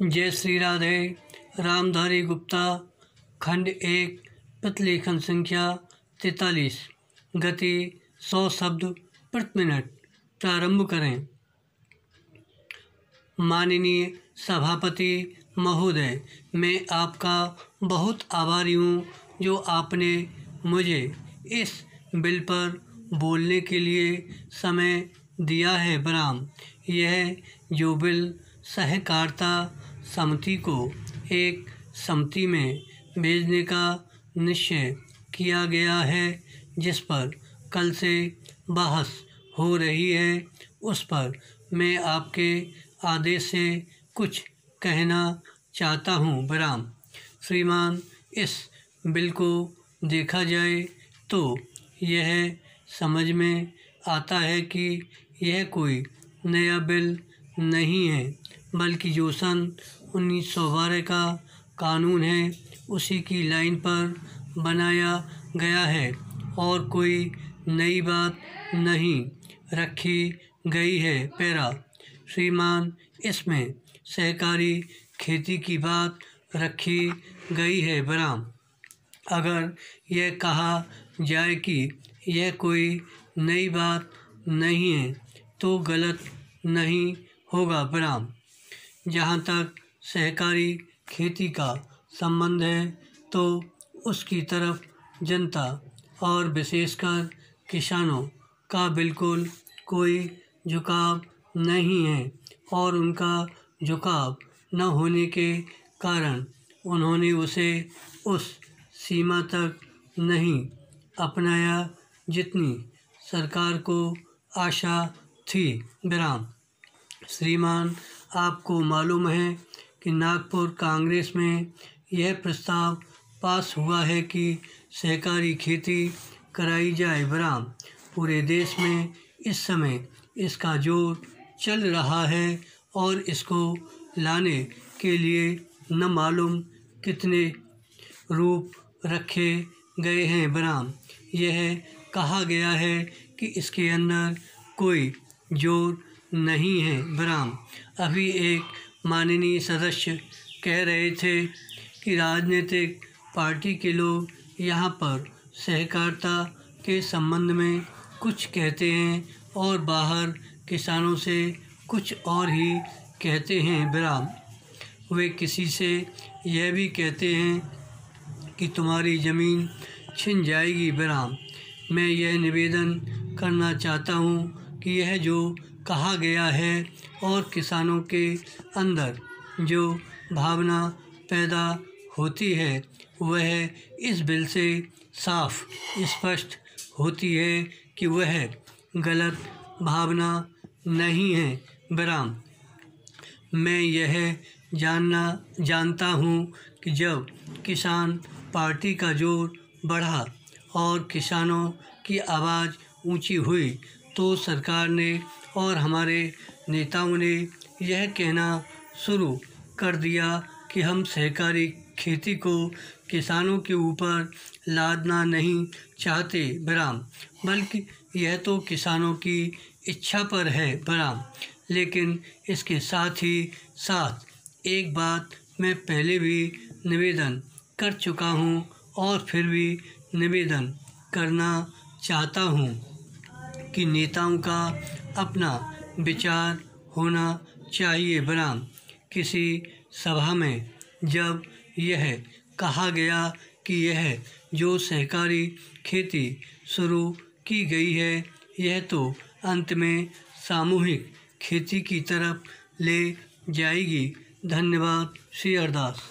जय श्री राधे। रामधारी गुप्ता, खंड 1, प्रतिलेखन संख्या 43, गति 100 शब्द प्रति मिनट। प्रारंभ करें। माननीय सभापति महोदय, मैं आपका बहुत आभारी हूँ जो आपने मुझे इस बिल पर बोलने के लिए समय दिया है। बराम, यह जो बिल सहकारिता समिति को एक समिति में भेजने का निश्चय किया गया है, जिस पर कल से बहस हो रही है, उस पर मैं आपके आदेश से कुछ कहना चाहता हूँ। बराम श्रीमान, इस बिल को देखा जाए तो यह समझ में आता है कि यह कोई नया बिल नहीं है, बल्कि जो सन 1912 का कानून है उसी की लाइन पर बनाया गया है और कोई नई बात नहीं रखी गई है। पैरा श्रीमान, इसमें सहकारी खेती की बात रखी गई है। बराम, अगर यह कहा जाए कि यह कोई नई बात नहीं है तो गलत नहीं होगा। बराम, जहाँ तक सहकारी खेती का संबंध है तो उसकी तरफ जनता और विशेषकर किसानों का बिल्कुल कोई झुकाव नहीं है और उनका झुकाव न होने के कारण उन्होंने उसे उस सीमा तक नहीं अपनाया जितनी सरकार को आशा थी। बराम श्रीमान, आपको मालूम है कि नागपुर कांग्रेस में यह प्रस्ताव पास हुआ है कि सहकारी खेती कराई जाए। बराम, पूरे देश में इस समय इसका जोर चल रहा है और इसको लाने के लिए न मालूम कितने रूप रखे गए हैं। बराम, यह कहा गया है कि इसके अंदर कोई जोर नहीं है। बराम, अभी एक माननीय सदस्य कह रहे थे कि राजनीतिक पार्टी के लोग यहाँ पर सहकारिता के संबंध में कुछ कहते हैं और बाहर किसानों से कुछ और ही कहते हैं। बराम, वे किसी से यह भी कहते हैं कि तुम्हारी ज़मीन छिन जाएगी। बराम, मैं यह निवेदन करना चाहता हूँ कि यह जो कहा गया है और किसानों के अंदर जो भावना पैदा होती है वह इस बिल से साफ स्पष्ट होती है कि वह गलत भावना नहीं है। बराम, मैं यह जानता हूँ कि जब किसान पार्टी का जोर बढ़ा और किसानों की आवाज़ ऊंची हुई तो सरकार ने और हमारे नेताओं ने यह कहना शुरू कर दिया कि हम सहकारी खेती को किसानों के ऊपर लादना नहीं चाहते। बराम, बल्कि यह तो किसानों की इच्छा पर है। बराम, लेकिन इसके साथ ही साथ एक बात मैं पहले भी निवेदन कर चुका हूँ और फिर भी निवेदन करना चाहता हूँ कि नेताओं का अपना विचार होना चाहिए। बराम, किसी सभा में जब यह कहा गया कि यह जो सहकारी खेती शुरू की गई है यह तो अंत में सामूहिक खेती की तरफ ले जाएगी। धन्यवाद। श्री अरदास।